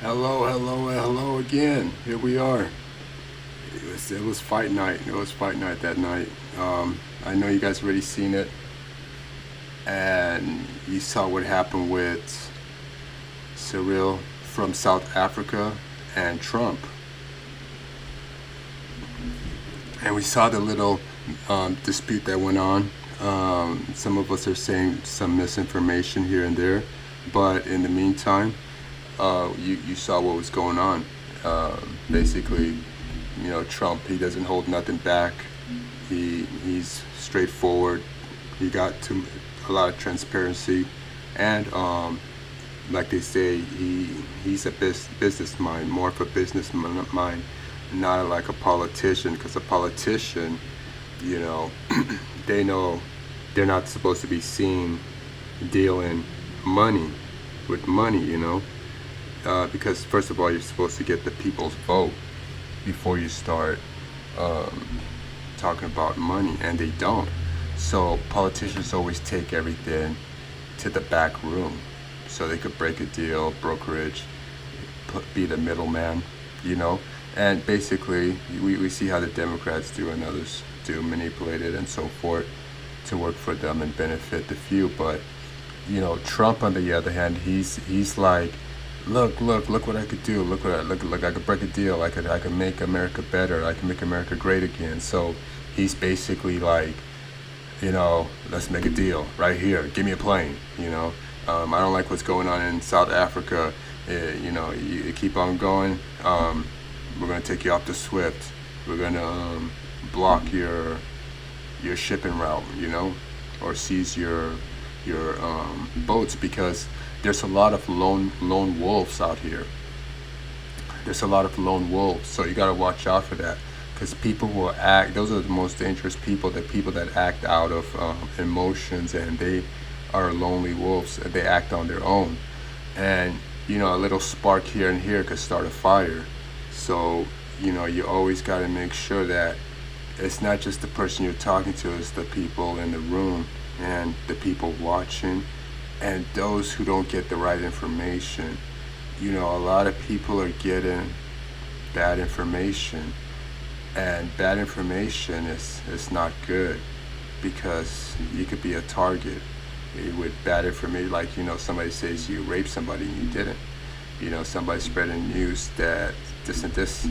Hello again. Here we are. It was fight night. It was fight night that night. I know you guys already seen it, and you saw what happened with Cyril from South Africa and Trump, and we saw the little dispute that went on. Some of us are saying some misinformation here and there, but in the meantime, you saw what was going on. Basically, Trump, he doesn't hold nothing back. He's straightforward. He got to a lot of transparency, and like they say, he's a business mind, more of a business mind, not like a politician. Because a politician, they know they're not supposed to be seen dealing with money. Because first of all, you're supposed to get the people's vote before you start talking about money, and they don't. So politicians always take everything to the back room so they could break a deal, brokerage, be the middleman, and basically we see how the Democrats do and others do, manipulate it and so forth to work for them and benefit the few. But Trump, on the other hand, he's like, look what I could do. Look I could break a deal. I could make America better. I can make America great again. So he's basically like, let's make a deal right here. Give me a plane. I don't like what's going on in South Africa. You keep on going. We're gonna take you off the Swift. We're gonna block your shipping route. Or seize your boats, because there's a lot of lone wolves out here. There's a lot of lone wolves, so you got to watch out for that. Because people will act, those are the most dangerous people, the people that act out of emotions, and they are lonely wolves. They act on their own, and a little spark here and here could start a fire. So you always got to make sure that it's not just the person you're talking to, it's the people in the room and the people watching, and those who don't get the right information. A lot of people are getting bad information, and bad information is not good, because you could be a target with bad information. Like, somebody says you raped somebody and you didn't. Somebody spreading news that this and this,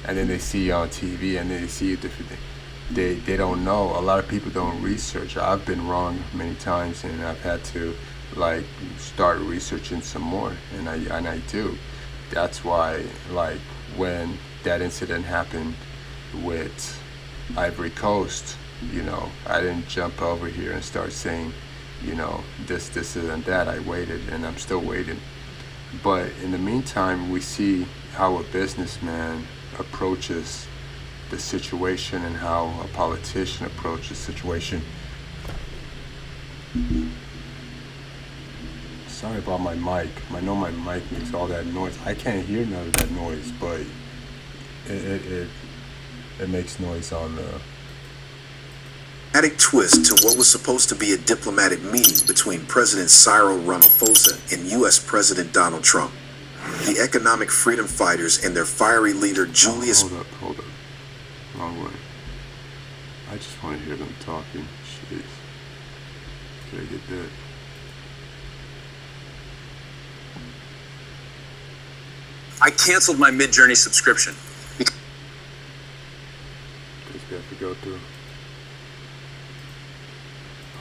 and then they see you on TV and they see you different. They don't know. A lot of people don't research. I've been wrong many times, and I've had to start researching some more, and I do. That's why, when that incident happened with Ivory Coast, I didn't jump over here and start saying, this and that. I waited, and I'm still waiting. But in the meantime, we see how a businessman approaches the situation and how a politician approaches the situation. Sorry about my mic. I know my mic makes all that noise. I can't hear none of that noise, but it makes noise on the... Dramatic twist to what was supposed to be a diplomatic meeting between President Cyril Ramaphosa and U.S. President Donald Trump. The economic freedom fighters and their fiery leader Julius... Hold up. Wrong way. I just want to hear them talking. Jeez. Can I get that? I canceled my Mid-Journey subscription. Because we have to go through.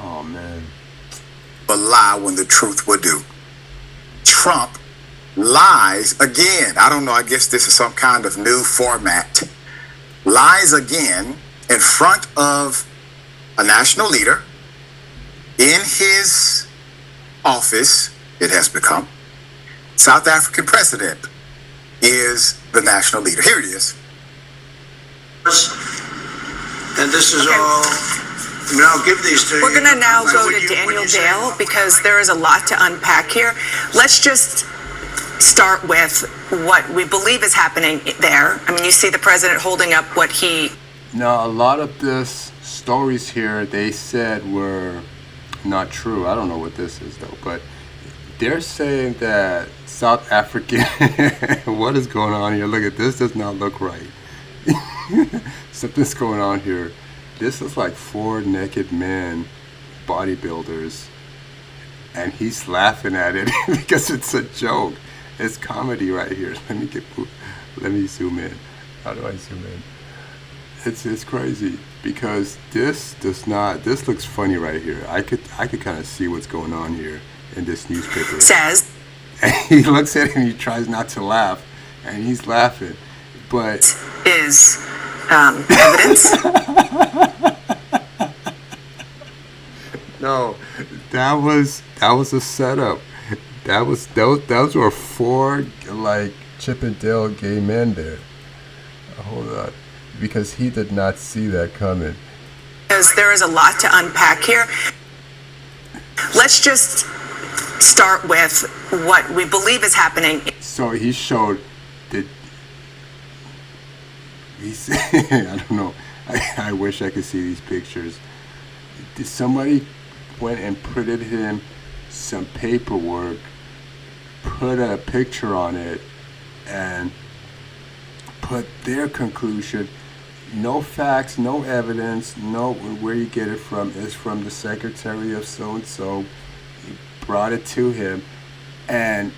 Oh, man. A lie when the truth will do. Trump lies again. I don't know. I guess this is some kind of new format. Lies again in front of a national leader in his office. It has become. South African president is the national leader. Here it is. And this is all. I'll give these to you. We're going to now go to Daniel Dale, because there is a lot to unpack here. Let's just start with what we believe is happening there. I mean, you see the president holding up what he... Now, a lot of this stories here, they said were not true. I don't know what this is, though, but they're saying that South African, what is going on here? Look at this, does not look right. Something's going on here. This is like 4 naked men, bodybuilders, and he's laughing at it because it's a joke. It's comedy right here. Let me zoom in. How do I zoom in? It's crazy because this looks funny right here. I could kind of see what's going on here in this newspaper. Says. And he looks at it and he tries not to laugh, and he's laughing, but is evidence. No, that was a setup. Those were 4 like Chippendale gay men there. Hold on, because he did not see that coming. Because there is a lot to unpack here. Let's just start with what we believe is happening. So he showed that I don't know. I wish I could see these pictures. Somebody went and printed him some paperwork, put a picture on it, and put their conclusion. No facts, no evidence, no where you get it from. It's from the secretary of so and so. He brought it to him, and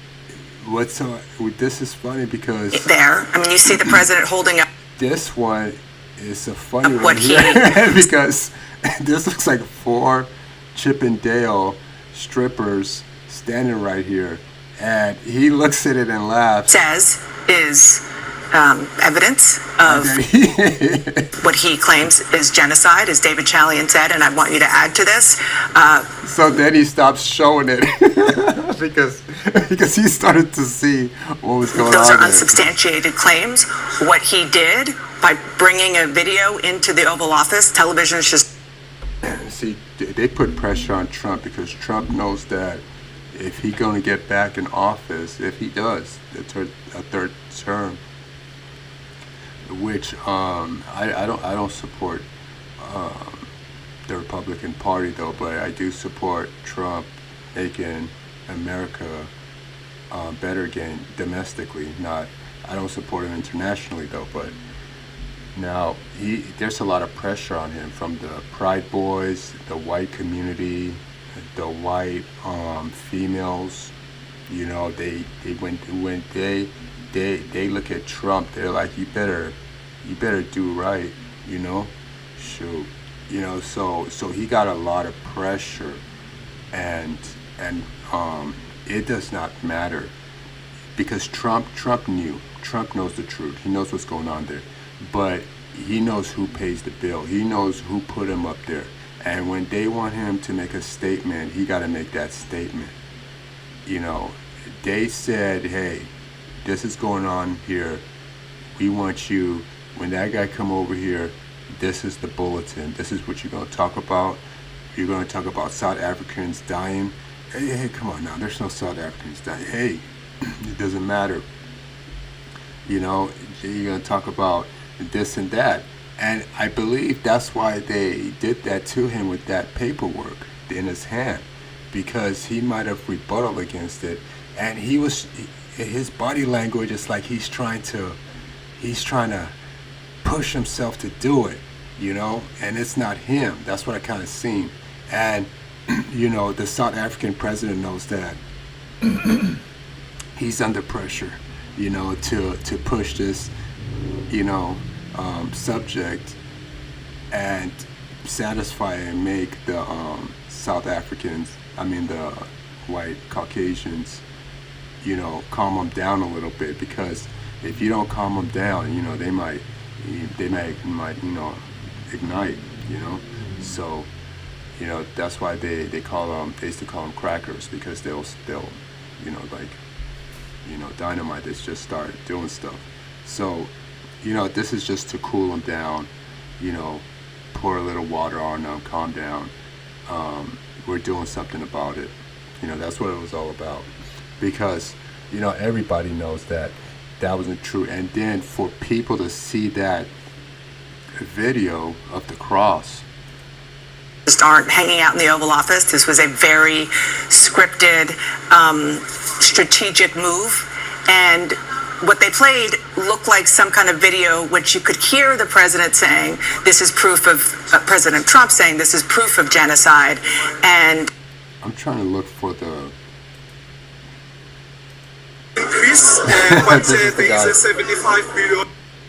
this is funny because There, I mean, you see the president holding up this one is a funny what one he here because this looks like 4 Chippendale strippers standing right here, and he looks at it and laughs. says is evidence of what he claims is genocide, as David Chalian said, and I want you to add to this. So then he stops showing it because he started to see what was going Those on are there. unsubstantiated claims. What he did by bringing a video into the Oval Office, television is just. See, they put pressure on Trump because Trump knows that if he's going to get back in office, if he does a third term, which I don't support the Republican Party though, but I do support Trump making America better again domestically. I don't support him internationally though, but now there's a lot of pressure on him from the Pride Boys, the white community, the white females. You know, they look at Trump, they're like, you better do right, you know, shoot, you know. So he got a lot of pressure, and it does not matter because Trump knows the truth. He knows what's going on there, but he knows who pays the bill. He knows who put him up there, and when they want him to make a statement, he got to make that statement. You know, they said, hey, this is going on here. We want you, when that guy come over here, this is the bulletin. This is what you're going to talk about. You're going to talk about South Africans dying. Hey, come on now. There's no South Africans dying. Hey, it doesn't matter. You know, you're going to talk about this and that. And I believe that's why they did that to him with that paperwork in his hand, because he might have rebutted against it. And his body language is like he's trying to push himself to do it, you know, and it's not him. That's what I kind of seen. And, you know, the South African president knows that he's under pressure, you know, to push this, you know, subject and satisfy and make the South Africans, the white Caucasians, you know, calm them down a little bit, because if you don't calm them down, you know, they might, you know, ignite, you know. So, you know, that's why they used to call them crackers, because they'll, you know, like, you know, dynamite, they just start doing stuff. So, you know, this is just to cool them down, you know, pour a little water on them, calm down. We're doing something about it. You know, that's what it was all about. Because, you know, everybody knows that wasn't true. And then for people to see that video of the cross, just aren't hanging out in the Oval Office. This was a very scripted, strategic move. And what they played looked like some kind of video which you could hear the president saying, this is proof of, President Trump saying, this is proof of genocide. And I'm trying to look for the... Increase, This is the there guy. is a 75 billion.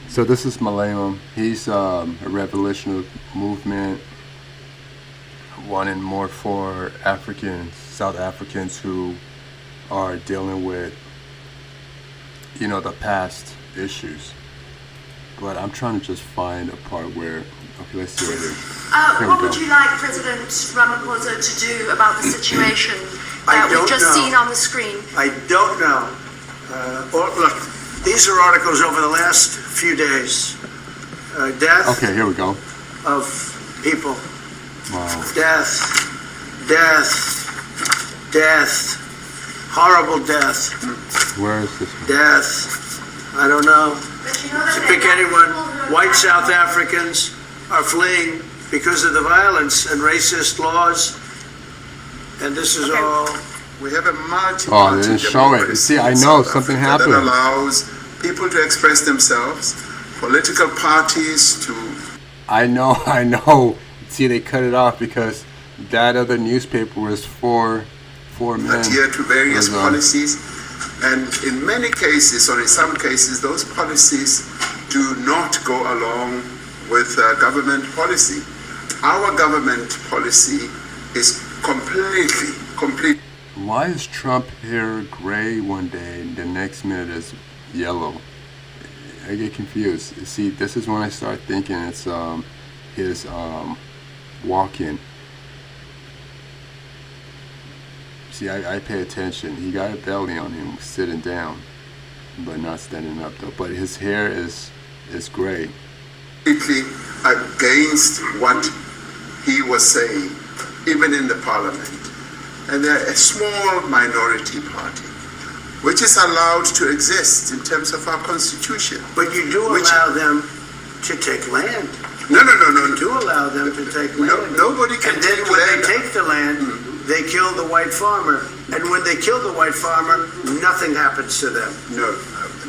So this is Malayalam. He's a revolutionary movement wanting more for Africans, South Africans who are dealing with, you know, the past issues. But I'm trying to just find a part where, okay, let's see what it is. Here we What go. would you like President Ramaphosa to do about the situation I that we've don't just know. seen on the screen? I don't know. Look, these are articles over the last few days. Death Okay, here we go. of people. Wow. Death. Horrible death. Where is this one? Death. I don't know. But you know To that pick there are anyone, people who are white not- South Africans are fleeing because of the violence and racist laws. And this is all. We have a multi-party Oh, they didn't show it. democracy See, I in know South something Africa happened. that allows people to express themselves, political parties to I know. See, they cut it off because that other newspaper was four men. adhere to various Was, policies, and in many cases, or in some cases, those policies do not go along with government policy. Our government policy is completely. Why is Trump hair gray one day and the next minute is yellow? I get confused. See, this is when I start thinking it's his walk-in. See, I pay attention. He got a belly on him sitting down, but not standing up though. But his hair is gray. completely against what he was saying, even in the parliament. And they're a small minority party, which is allowed to exist in terms of our constitution. But you do Which- allow them to take land. No. You do allow them to take land. Nobody can And then take when land. they take the land, they kill the white farmer. And when they kill the white farmer, nothing happens to them. No,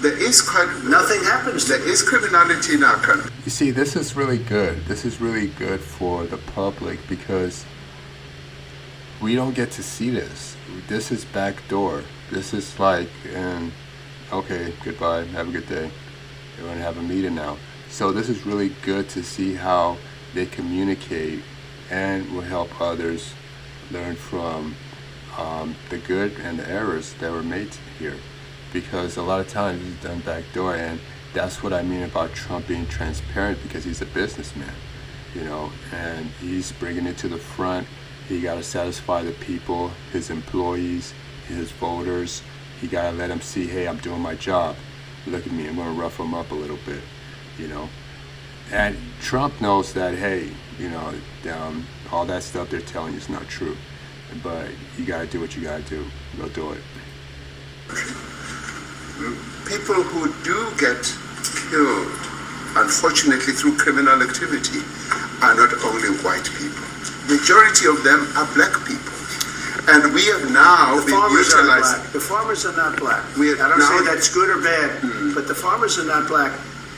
there is Nothing happens to There is criminality in our country. You see, this is really good. This is really good for the public because we don't get to see this. This is backdoor. This is like, okay, goodbye, have a good day. We're going to have a meeting now. So this is really good to see how they communicate and will help others learn from the good and the errors that were made here. Because a lot of times it's done backdoor, and that's what I mean about Trump being transparent, because he's a businessman, you know, and he's bringing it to the front. He got to satisfy the people, his employees, his voters. He got to let them see, hey, I'm doing my job. Look at me, I'm going to rough them up a little bit, you know. And Trump knows that, hey, you know, all that stuff they're telling you is not true. But you got to do what you got to do. Go do it. People who do get killed, unfortunately, through criminal activity, are not only white people. Majority of them are black people. And we have now The been farmers are utilizing. black. The farmers are not black. We have I don't now- say that's good or bad, but the farmers are not black.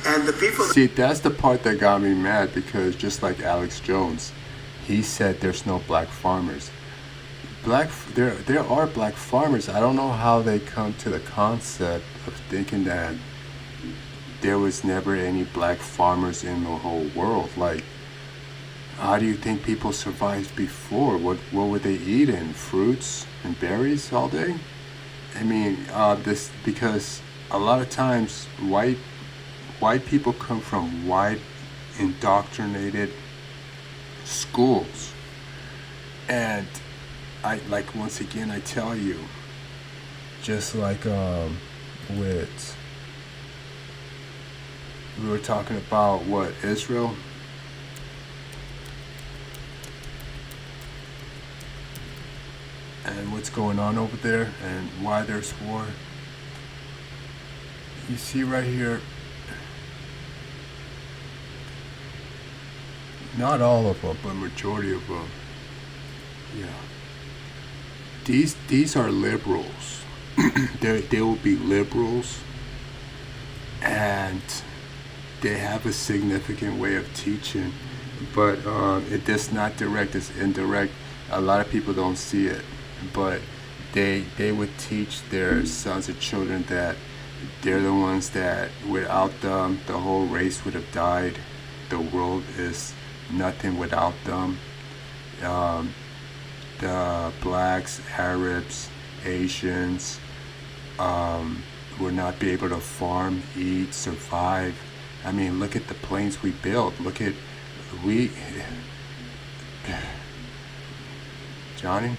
And the people See, that's the part that got me mad, because just like Alex Jones, he said there's no black farmers. There are black farmers. I don't know how they come to the concept of thinking that there was never any black farmers in the whole world. Like, how do you think people survived before? What were they eating? Fruits and berries all day? I mean, this because a lot of times white people come from white indoctrinated schools, and once again I tell you, just like with we were talking about Israel. And what's going on over there and why there's war. You see right here, Not all of them, but majority of them. Yeah. These are liberals. They will be liberals, and they have a significant way of teaching, but it is not direct, it's indirect. A lot of people don't see it, but they would teach their sons and children that they're the ones that without them the whole race would have died. The world is nothing without them. The blacks, Arabs, Asians will not be able to farm, eat, survive. I mean, look at the planes we built. Look at Johnny.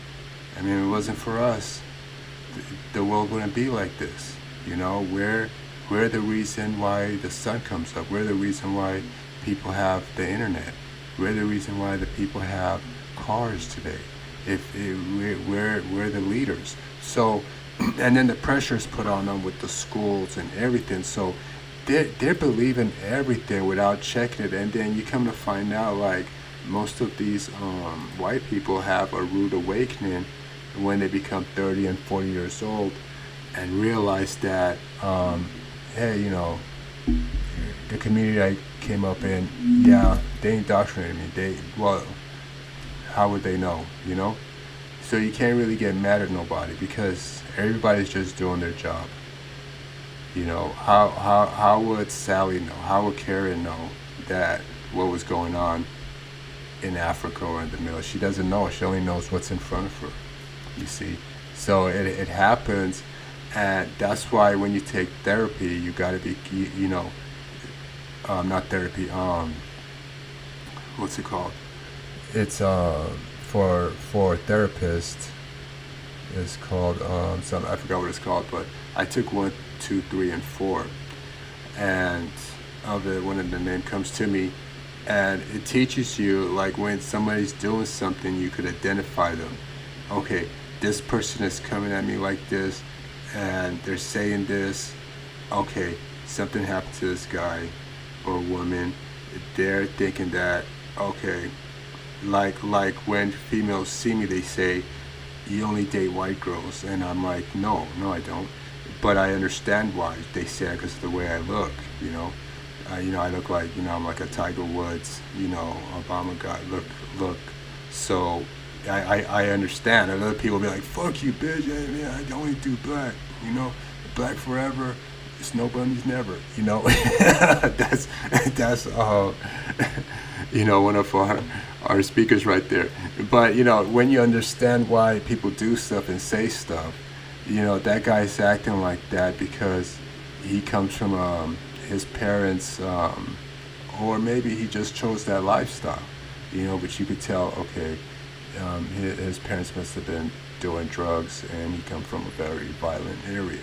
I mean, if it wasn't for us, the world wouldn't be like this. You know, we're the reason why the sun comes up. We're the reason why people have the internet. We're the reason why the people have cars today. We're the leaders. So, and then the pressure is put on them with the schools and everything. So they're believing everything without checking it. And then you come to find out, like, most of these white people have a rude awakening when they become 30 and 40 years old and realize that, hey, you know, the community I came up in, yeah, they indoctrinated me. Well, how would they know, you know? So you can't really get mad at nobody because everybody's just doing their job. You know, how would Sally know? How would Karen know that what was going on in Africa or in the Middle? She doesn't know. She only knows what's in front of her, you see. So it happens, and that's why when you take therapy, you got to be, you know, not therapy, what's it called? It's for a therapist, it's called something, I forgot what it's called, but I took 1, 2, 3, and 4, and one of the name comes to me, and it teaches you, like, when somebody's doing something, you could identify them. Okay, this person is coming at me like this, and they're saying this. Okay, something happened to this guy or woman. They're thinking that, okay, like when females see me, they say, you only date white girls, and I'm like, no, I don't. But I understand why they say it, because of the way I look, you know. I look like, I'm like a Tiger Woods, Obama guy. Look. So I understand. And other people be like, fuck you, bitch. Hey, man, I only do black, black forever. It's nobody's never, that's one of our speakers right there. But, when you understand why people do stuff and say stuff, that guy's acting like that because he comes from his parents, or maybe he just chose that lifestyle, but you could tell, okay, his parents must have been doing drugs and he come from a very violent area,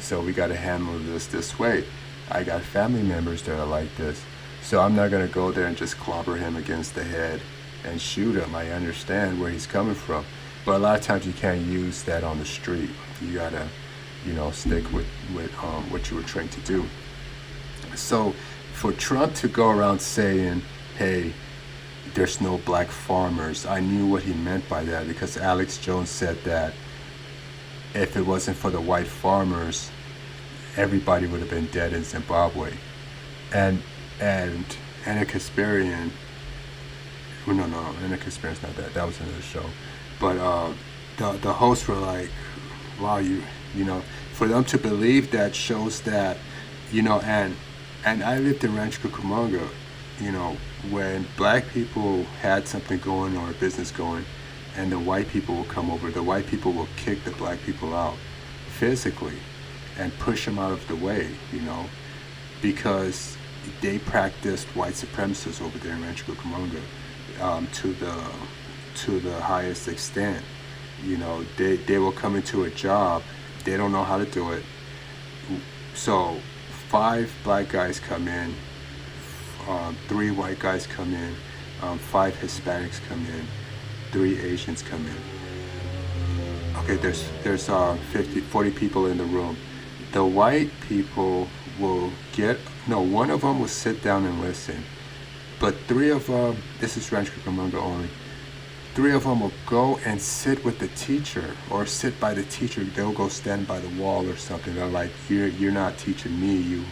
so we got to handle this way. I got family members that are like this, so I'm not going to go there and just clobber him against the head and shoot him. I understand where he's coming from, but a lot of times you can't use that on the street. You got to stick with what you were trained to do. So for Trump to go around saying, hey, there's no black farmers, I knew what he meant by that, because Alex Jones said that if it wasn't for the white farmers, everybody would have been dead in Zimbabwe. And Anna Kasparian, well, no, Anna Kasparian's not that was another show, but the hosts were like, wow, for them to believe that shows that, and I lived in Rancho Cucamonga, when black people had something going or a business going, and the white people will come over, the white people will kick the black people out physically and push them out of the way, because they practiced white supremacists over there in Rancho Cucamonga to the highest extent. They will come into a job, they don't know how to do it. So 5 black guys come in, 3 white guys come in, 5 Hispanics come in, 3 Asians come in. Okay, there's 40 people in the room. The white people will one of them will sit down and listen. But 3 of them, this is Ranch Cucamonga only, 3 of them will go and sit with the teacher or sit by the teacher. They'll go stand by the wall or something. They're like, you're not teaching me, you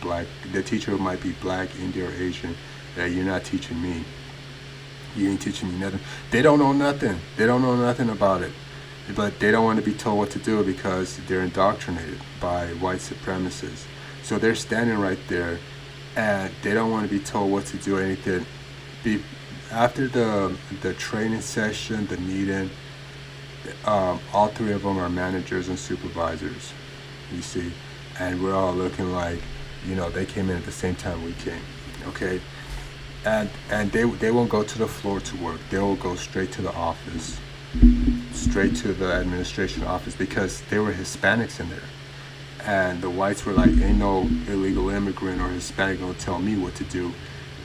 black. The teacher might be black, Indian, or Asian. You're not teaching me. You ain't teaching me nothing. They don't know nothing. They don't know nothing about it. But they don't want to be told what to do because they're indoctrinated by white supremacists. So they're standing right there, and they don't want to be told what to do or anything. After the training session, the meeting, all 3 of them are managers and supervisors, you see. And we're all looking like, they came in at the same time we came, okay? And they won't go to the floor to work. They will go straight to the office, straight to the administration office, because there were Hispanics in there. And the whites were like, ain't no illegal immigrant or Hispanic gonna tell me what to do.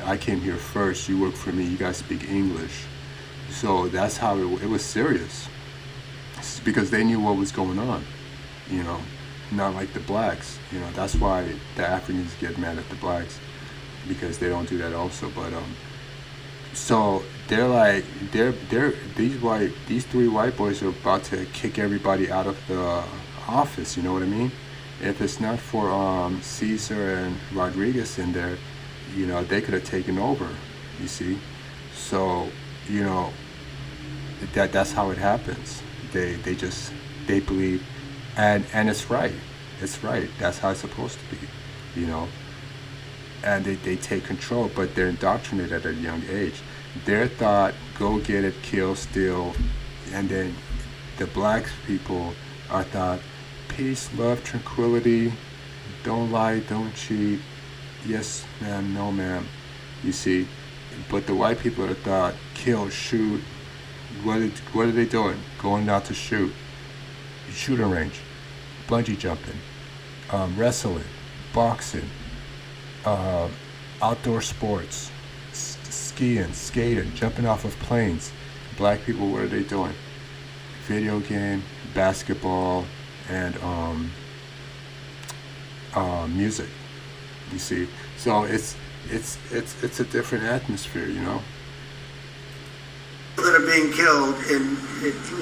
I came here first, you work for me, you guys speak English. So that's how it was serious. It's because they knew what was going on, not like the blacks. That's why the Africans get mad at the blacks, because they don't do that also. But so they're like, these 3 white boys are about to kick everybody out of the office, you know what I mean? If it's not for Caesar and Rodriguez in there, they could have taken over, you see. So, that's how it happens. They believe, and it's right. It's right. That's how it's supposed to be, And they take control, but they're indoctrinated at a young age. Their thought, go get it, kill, steal, and then the black people are thought, peace, love, tranquility, don't lie, don't cheat, yes ma'am, no ma'am, you see. But the white people are thought, kill, shoot. What are they doing? Going out to shoot, shooting range, bungee jumping, wrestling, boxing, outdoor sports, skiing, skating, jumping off of planes. Black people, what are they doing? Video game, basketball, and music. You see, so it's a different atmosphere, That are being killed in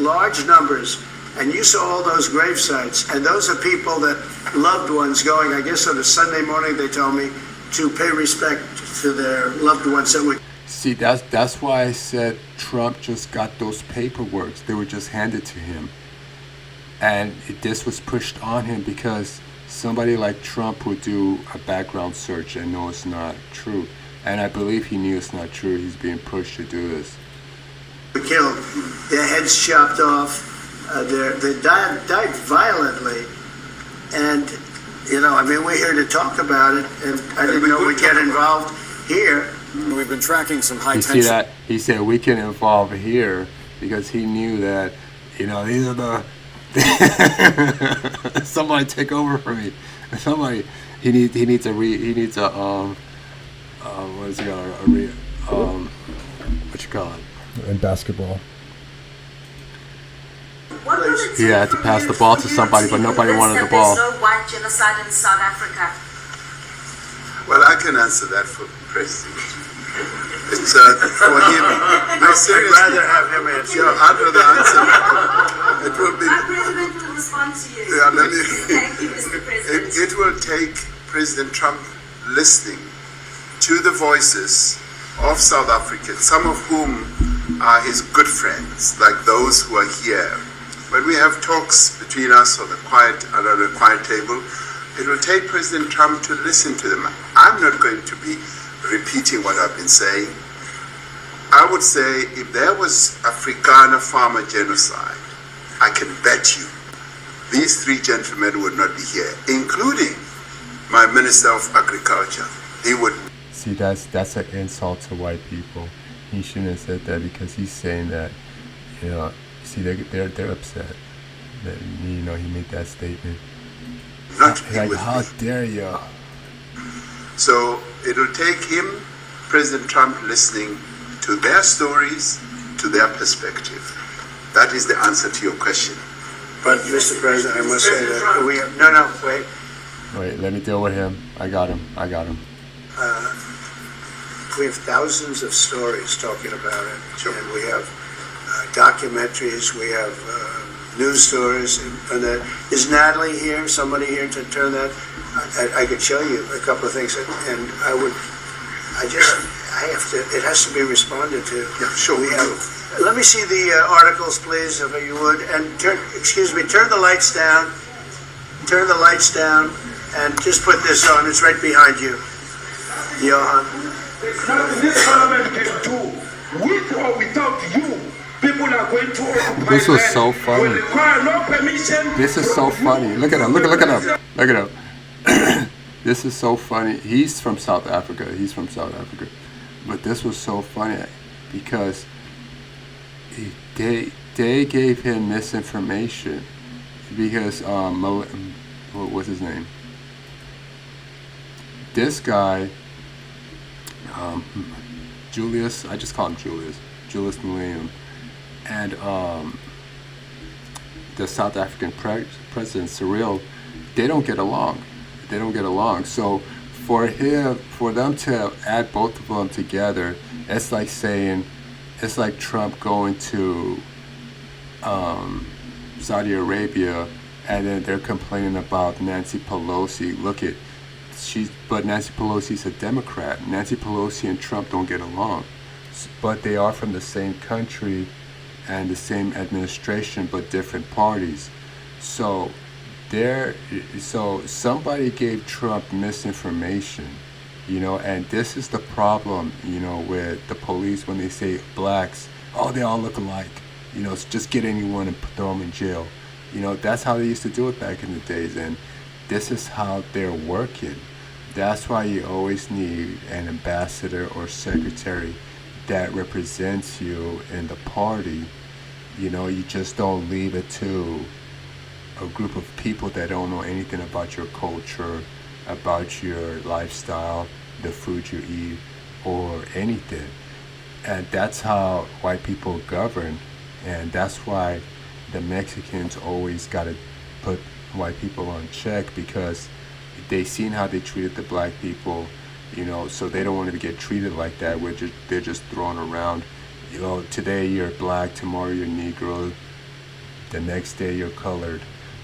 large numbers, and you saw all those grave sites, and those are people that loved ones going, I guess on a Sunday morning, they told me, to pay respect to their loved ones that were. See, that's why I said Trump just got those paperwork. They were just handed to him, and this was pushed on him because somebody like Trump would do a background search and know it's not true. And I believe he knew it's not true. He's being pushed to do this. Killed, their heads chopped off, they died violently, and we're here to talk about it, and I didn't know we'd get involved here. We've been tracking some high tension. You see that? He said we can involve here because he knew that, these are the somebody take over for me. Somebody, he needs a what is it called? What you call it? In basketball. He had to pass the ball to somebody, but nobody wanted the ball. There's no white genocide in South Africa. Well, I can answer that for the president. It's for him. No, seriously. I'd rather have him answer. I'd rather answer. It will be. Our president will respond to you. Yeah, let me. Thank you, Mr. President. It will take President Trump listening to the voices of South Africans, some of whom are his good friends, like those who are here. When we have talks between us on the quiet table, it will take President Trump to listen to them. I'm not going to be repeating what I've been saying. I would say if there was Afrikaner farmer genocide, I can bet you these 3 gentlemen would not be here, including my Minister of Agriculture. He would. See, that's an insult to white people. He shouldn't have said that because he's saying that, see, they're upset that, he made that statement. Like, how dare you? So it'll take him, President Trump, listening to their stories, to their perspective. That is the answer to your question. But, Mr. President, I must say that wait. Wait, let me deal with him. I got him. we have thousands of stories talking about it, and we have documentaries, we have news stories, and is Natalie here? Somebody here to turn that? I could show you a couple of things, and it has to be responded to. Yeah, sure. Let me see the articles, please, if you would, and turn the lights down. Turn the lights down, and just put this on. It's right behind you, Johan. There's nothing this parliament can do, with or without you. People are going to occupy This was land. so funny. Will require no permission. This is so funny. Look at him. Look it up. This is so funny. He's from South Africa. But this was so funny because they gave him misinformation because what was his name? This guy, Julius. I just call him Julius Malema, and the South African president Cyril. They don't get along. So for them to add both of them together, it's like Trump going to Saudi Arabia, and then they're complaining about Nancy Pelosi. But Nancy Pelosi's a Democrat. Nancy Pelosi and Trump don't get along, but they are from the same country and the same administration, but different parties. So somebody gave Trump misinformation, and this is the problem, with the police when they say blacks, oh, they all look alike, just get anyone and throw them in jail. That's how they used to do it back in the days, and this is how they're working. That's why you always need an ambassador or secretary that represents you in the party. You just don't leave it to a group of people that don't know anything about your culture, about your lifestyle, the food you eat, or anything. And that's how white people govern, and that's why the Mexicans always got to put white people on check, because they seen how they treated the black people, so they don't want to get treated like that. They're just thrown around. Today you're black, tomorrow you're Negro, the next day you're colored.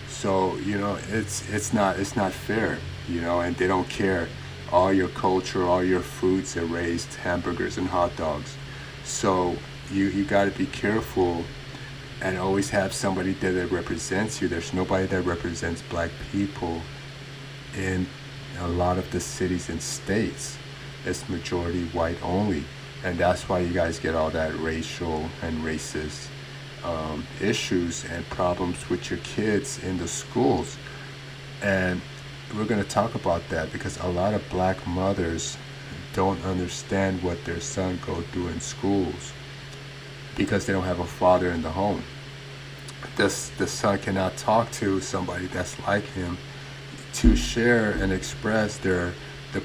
So it's not fair, and they don't care. All your culture, all your foods are raised, hamburgers and hot dogs. So you got to be careful and always have somebody there that represents you. There's nobody that represents black people in a lot of the cities and states. It's majority white only, and that's why you guys get all that racial and racist issues and problems with your kids in the schools. And we're going to talk about that, because a lot of black mothers don't understand what their son go through in schools because they don't have a father in the home. The son cannot talk to somebody that's like him to share and express the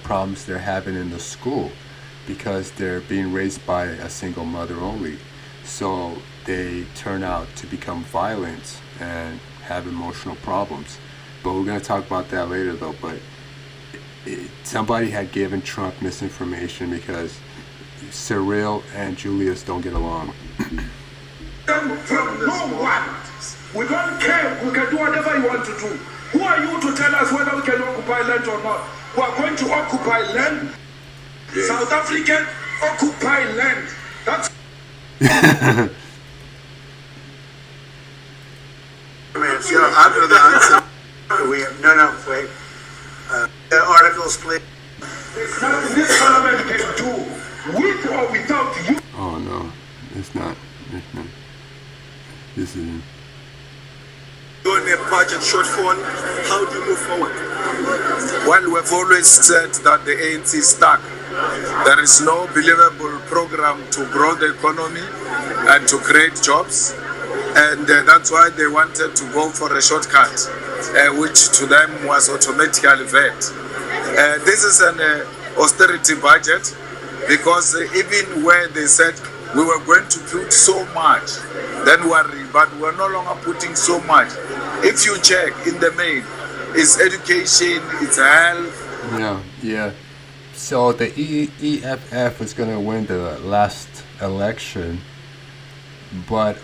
problems they're having in the school, because they're being raised by a single mother only. So they turn out to become violent and have emotional problems. But we're going to talk about that later, though. But somebody had given Trump misinformation because Cyril and Julius don't get along. From no one. We don't care. We can do whatever you want to do. Who are you to tell us whether we can occupy land or not? We are going to occupy land. Yes. South African occupy land. That's After the answer, we have wait. The articles, please. There's nothing this parliament can do, with or without you. Oh no, it's not. This is. On a budget shortfall, how do you move forward? Well, we've always said that the ANC is stuck. There is no believable program to grow the economy and to create jobs. And that's why they wanted to go for a shortcut, which to them was automatically VAT. This is an austerity budget, because even where they said we were going to put so much, then worry, but we're no longer putting so much. If you check in the main, it's education, it's health. Yeah. So the EFF was going to win the last election, but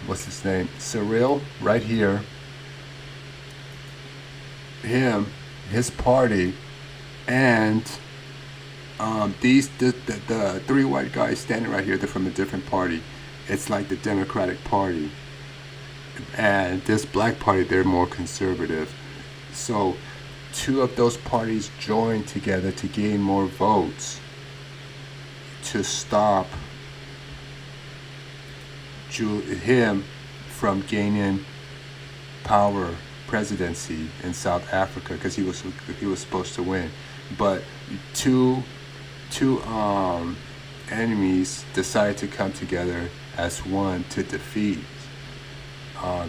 what's his name? Cyril, right here. His party, and the three white guys standing right here, they're from a different party. It's like the Democratic Party, and this black party, they're more conservative. So two of those parties joined together to gain more votes to stop him from gaining power, presidency in South Africa, because he was supposed to win. But two enemies decided to come together as one to defeat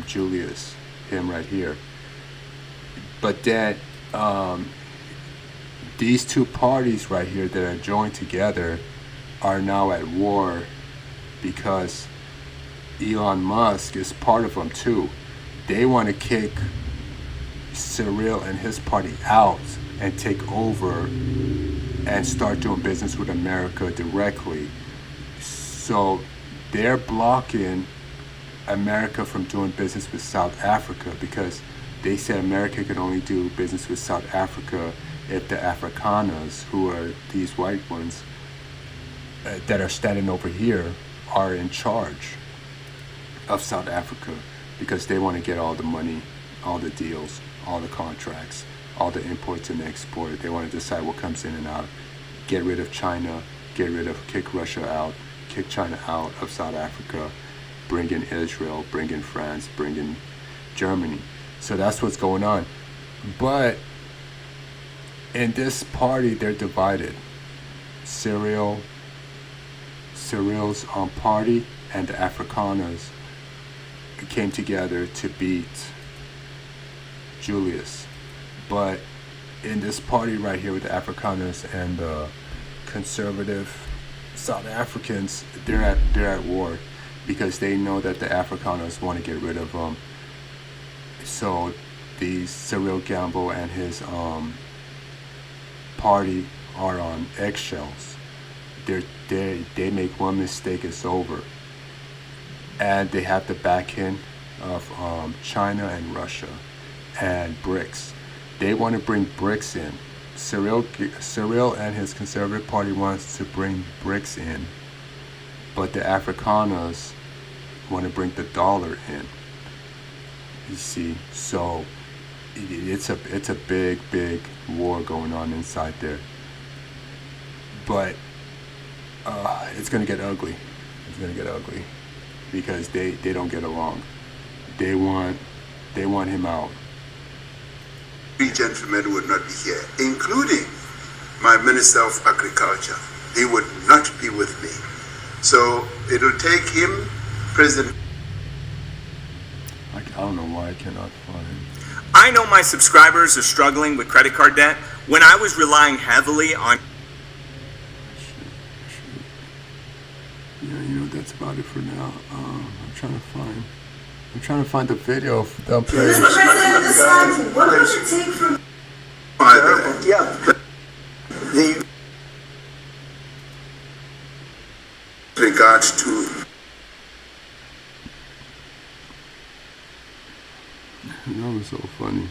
Julius, him right here. But then these two parties right here that are joined together are now at war, because Elon Musk is part of them too. They want to kick Cyril and his party out and take over and start doing business with America directly. So they're blocking America from doing business with South Africa, because they said America can only do business with South Africa if the Afrikaners, who are these white ones that are standing over here, are in charge of South Africa, because they want to get all the money, all the deals, all the contracts, all the imports and export. They want to decide what comes in and out, get rid of China, kick Russia out, kick China out of South Africa, bring in Israel, bring in France, bring in Germany. So that's what's going on. But in this party, they're divided. Cyril's party and the Afrikaners came together to beat Julius. But in this party right here with the Afrikaners and the conservative South Africans, they're at war, because they know that the Afrikaners want to get rid of them. So the Cyril Gamble and his party are on eggshells. They make one mistake, it's over. And they have the backing of China and Russia and BRICS. They want to bring BRICS in. Cyril and his conservative party wants to bring BRICS in, but the Afrikaners want to bring the dollar in. You see, so it's a big war going on inside there. But it's gonna get ugly. It's gonna get ugly, because they don't get along. They want him out. Three gentlemen would not be here, including my Minister of Agriculture. He would not be with me. So it'll take him, President. I don't know why I cannot find. I know my subscribers are struggling with credit card debt. When I was relying heavily on... Yeah, that's about it for now. I'm trying to find the video of them playing. Mr. President, what does it take from... The regards to that was so funny.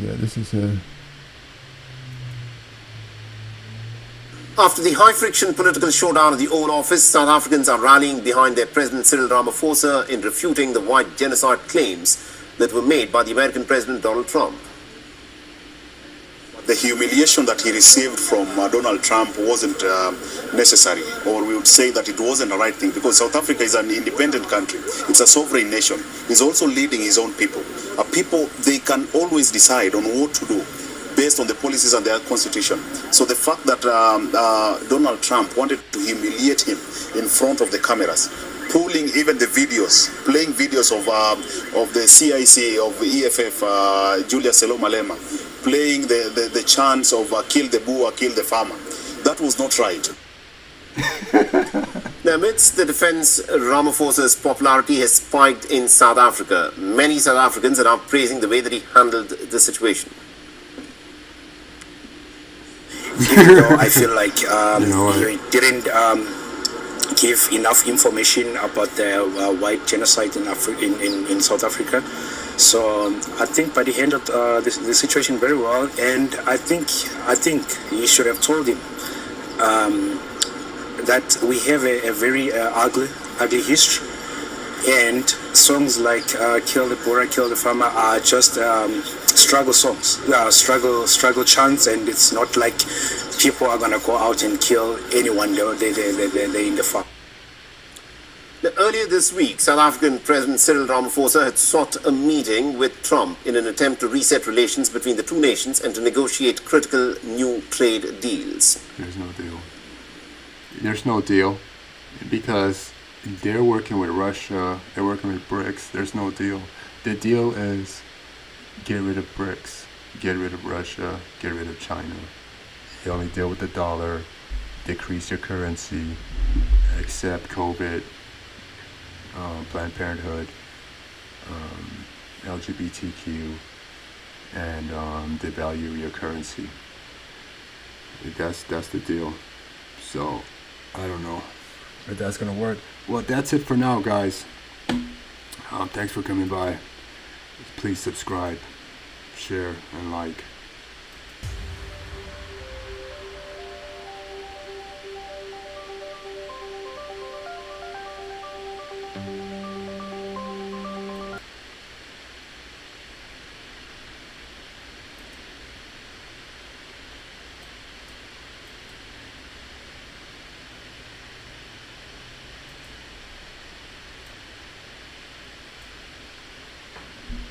Yeah, this is a... After the high-friction political showdown at the Oval Office, South Africans are rallying behind their President Cyril Ramaphosa in refuting the white genocide claims that were made by the American President Donald Trump. The humiliation that he received from Donald Trump wasn't necessary, or we would say that it wasn't the right thing, because South Africa is an independent country. It's a sovereign nation. He's also leading his own people. People, they can always decide on what to do based on the policies and their constitution. So the fact that Donald Trump wanted to humiliate him in front of the cameras, pulling even the videos, playing videos of the CIC, of EFF, Julius Selo Malema, playing the chants of kill the Boer, kill the farmer. That was not right. Now, amidst the defense, Ramaphosa's popularity has spiked in South Africa. Many South Africans are now praising the way that he handled the situation. Even though I feel like what? you didn't give enough information about the white genocide in South Africa. So I think by the end of the situation very well, and I think you should have told him that we have a very ugly history, and songs like "Kill the Poor, Kill the Farmer" are just struggle songs, struggle chants, and it's not like people are gonna go out and kill anyone they're in the farm. Earlier this week, South African President Cyril Ramaphosa had sought a meeting with Trump in an attempt to reset relations between the two nations and to negotiate critical new trade deals. There's no deal. There's no deal because they're working with Russia, they're working with BRICS. There's no deal. The deal is get rid of BRICS, get rid of Russia, get rid of China. You only deal with the dollar, decrease your currency, accept COVID, Planned Parenthood, LGBTQ, and devalue your currency. That's the deal. So I don't know if that's gonna work. Well, that's it for now, guys. Thanks for coming by. Please subscribe, share, and like.